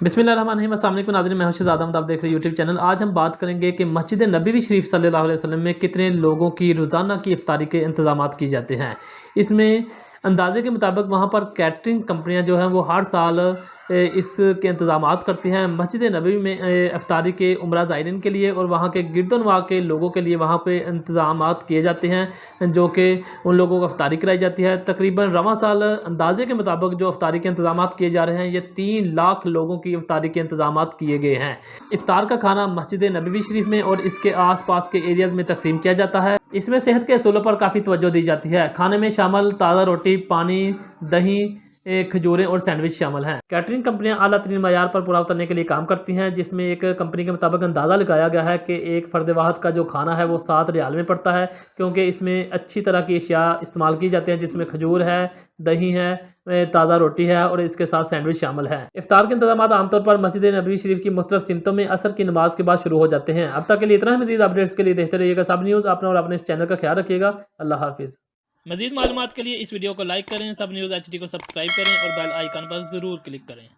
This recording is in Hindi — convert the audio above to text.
बिस्मिल्लाहिर्रहमानिर्रहीम। अस्सलाम वालेकुम नाज़रीन, मैं हूं शहज़ाद अहमद, आप देख रहे हैं यूट्यूब चैनल। आज हम बात करेंगे कि मस्जिद नबवी शरीफ सल्लल्लाहु अलैहि वसल्लम में कितने लोगों की रोज़ाना की इफ्तारी के इंतज़ामात किए जाते हैं। इसमें अंदाज़े के मुताबिक वहाँ पर कैटरिंग कंपनियाँ जो हैं वो हर साल इसके इंतज़ामात करती हैं मस्जिद नबवी में इफ्तारी के उम्रा ज़ायरीन के लिए, और वहाँ के गिरदोनवा के लोगों के लिए वहाँ पे इंतज़ामात किए जाते हैं जो कि उन लोगों को इफ्तारी कराई जाती है। तकरीबन रवां साल अंदाज़े के मुताबिक जो इफ्तारी के इंतज़ामात किए जा रहे हैं, ये 3 लाख लोगों की इफ्तारी के इंतज़ामात किए गए हैं। इफ्तार का खाना मस्जिद नबवी शरीफ में और इसके आस-पास के एरियाज़ में तकसीम किया जाता है। इसमें सेहत के असूलों पर काफ़ी तवज्जो दी जाती है। खाने में शामिल ताज़ा रोटी, पानी, दही, खजूरें और सैंडविच शामिल हैं। कैटरिंग कंपनियां आला तरीन मयार पर पूरा उतरने के लिए काम करती हैं, जिसमें एक कंपनी के मुताबिक अंदाज़ा लगाया गया है कि एक फ़र्द वाहद का जो खाना है वो 7 रियाल में पड़ता है, क्योंकि इसमें अच्छी तरह की अशिया इस्तेमाल की जाती हैं, जिसमें खजूर है, दही है, ताज़ा रोटी है और इसके साथ सैंडविच शामिल है। इफ्तार के इंतजाम आमतौर पर मस्जिद नबवी शरीफ की मुख्तलिफ सिमतों में असर की नमाज के बाद शुरू हो जाते हैं। अब तक के लिए इतना ही। मज़ीद अपडेट्स के लिए देखते रहिएगा सब न्यूज़। अपना और अपने इस चैनल का ख्याल रखिएगा। अल्लाह हाफिज़। मज़ीद मालूमात के लिए इस वीडियो को लाइक करें, सब न्यूज़ HD को सब्सक्राइब करें और बेल आइकन पर ज़रूर क्लिक करें।